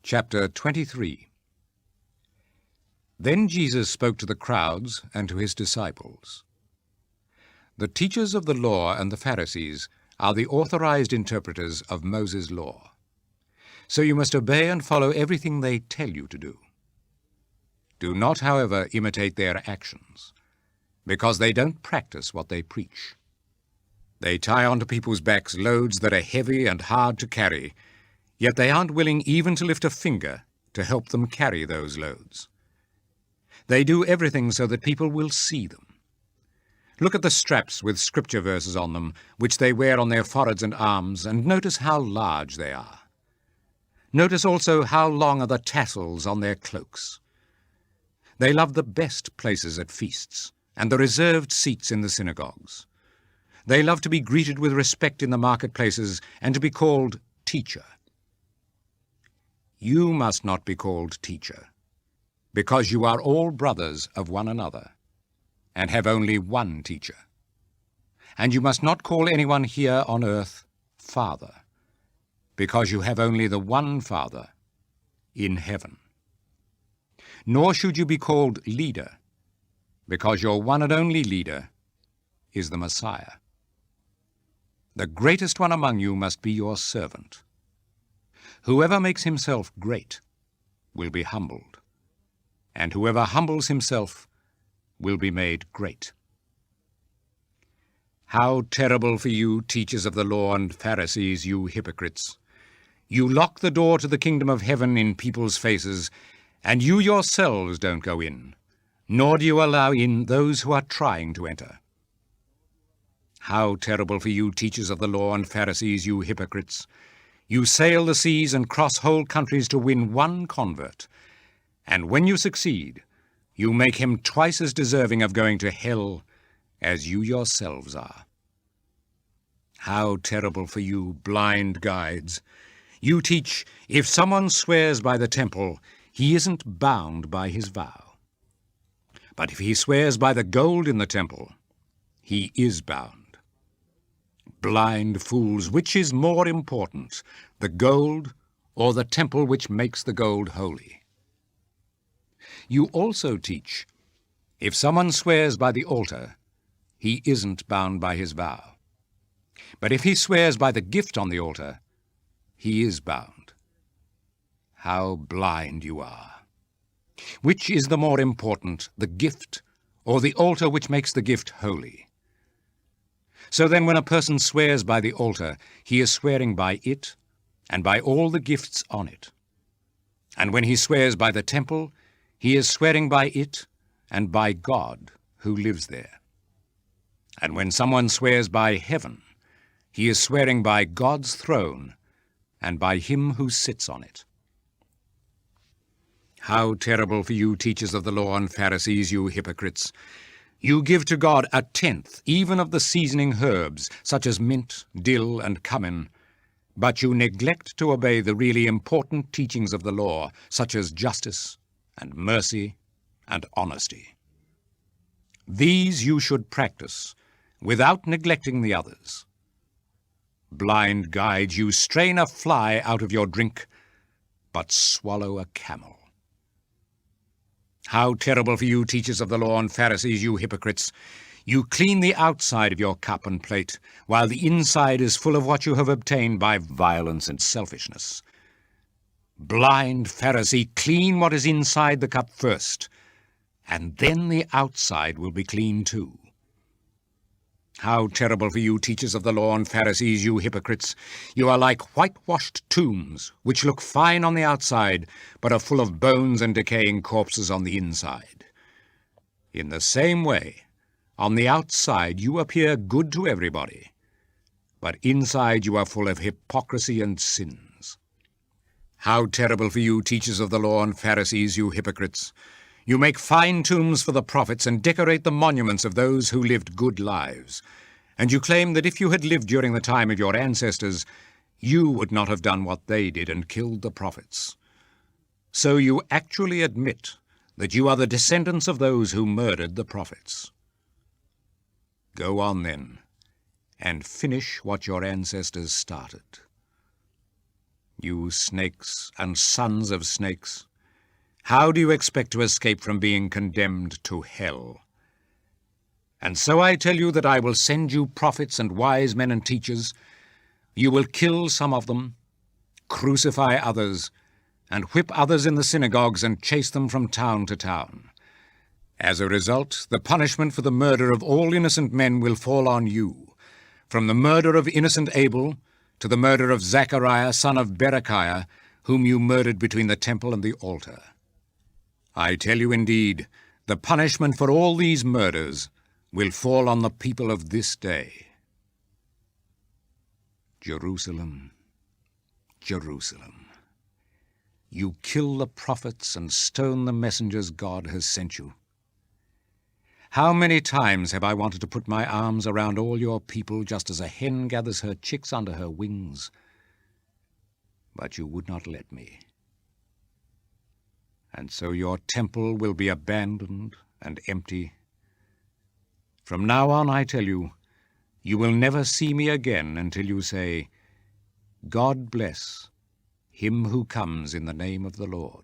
Chapter 23. Then Jesus spoke to the crowds and to his disciples. The teachers of the law and the Pharisees are the authorized interpreters of Moses' law. So you must obey and follow everything they tell you to do. Do not, however, imitate their actions, because they don't practice what they preach. They tie onto people's backs loads that are heavy and hard to carry, yet they aren't willing even to lift a finger to help them carry those loads. They do everything so that people will see them. Look at the straps with scripture verses on them, which they wear on their foreheads and arms, and notice how large they are. Notice also how long are the tassels on their cloaks. They love the best places at feasts, and the reserved seats in the synagogues. They love to be greeted with respect in the marketplaces, and to be called teacher. You must not be called teacher, because you are all brothers of one another, and have only one teacher. And you must not call anyone here on earth Father, because you have only the one Father in heaven. Nor should you be called leader, because your one and only leader is the Messiah. The greatest one among you must be your servant. Whoever makes himself great will be humbled, and whoever humbles himself will be made great. How terrible for you, teachers of the law and Pharisees, you hypocrites! You lock the door to the kingdom of heaven in people's faces, and you yourselves don't go in, nor do you allow in those who are trying to enter. How terrible for you, teachers of the law and Pharisees, you hypocrites! You sail the seas and cross whole countries to win one convert, and when you succeed, you make him twice as deserving of going to hell as you yourselves are. How terrible for you, blind guides! You teach, if someone swears by the temple, he isn't bound by his vow. But if he swears by the gold in the temple, he is bound. Blind fools, which is more important, the gold or the temple which makes the gold holy? You also teach, if someone swears by the altar, he isn't bound by his vow. But if he swears by the gift on the altar, he is bound. How blind you are! Which is the more important, the gift or the altar which makes the gift holy? So then when a person swears by the altar, he is swearing by it and by all the gifts on it. And when he swears by the temple, he is swearing by it and by God who lives there. And when someone swears by heaven, he is swearing by God's throne and by him who sits on it. How terrible for you, teachers of the law and Pharisees, you hypocrites! You give to God a tenth, even of the seasoning herbs, such as mint, dill, and cumin, but you neglect to obey the really important teachings of the law, such as justice and mercy and honesty. These you should practice, without neglecting the others. Blind guides, you strain a fly out of your drink, but swallow a camel. How terrible for you, teachers of the law and Pharisees, you hypocrites! You clean the outside of your cup and plate, while the inside is full of what you have obtained by violence and selfishness. Blind Pharisee, clean what is inside the cup first, and then the outside will be clean too. How terrible for you, teachers of the law and Pharisees, you hypocrites! You are like whitewashed tombs, which look fine on the outside, but are full of bones and decaying corpses on the inside. In the same way, on the outside you appear good to everybody, but inside you are full of hypocrisy and sins. How terrible for you, teachers of the law and Pharisees, you hypocrites! You make fine tombs for the prophets and decorate the monuments of those who lived good lives. And you claim that if you had lived during the time of your ancestors, you would not have done what they did and killed the prophets. So you actually admit that you are the descendants of those who murdered the prophets. Go on then, and finish what your ancestors started. You snakes and sons of snakes, how do you expect to escape from being condemned to hell? And so I tell you that I will send you prophets and wise men and teachers. You will kill some of them, crucify others, and whip others in the synagogues and chase them from town to town. As a result, the punishment for the murder of all innocent men will fall on you, from the murder of innocent Abel to the murder of Zachariah, son of Berechiah, whom you murdered between the temple and the altar. I tell you indeed, the punishment for all these murders will fall on the people of this day. Jerusalem, Jerusalem, you kill the prophets and stone the messengers God has sent you. How many times have I wanted to put my arms around all your people, just as a hen gathers her chicks under her wings, but you would not let me. And so your temple will be abandoned and empty. From now on, I tell you, you will never see me again until you say, God bless him who comes in the name of the Lord.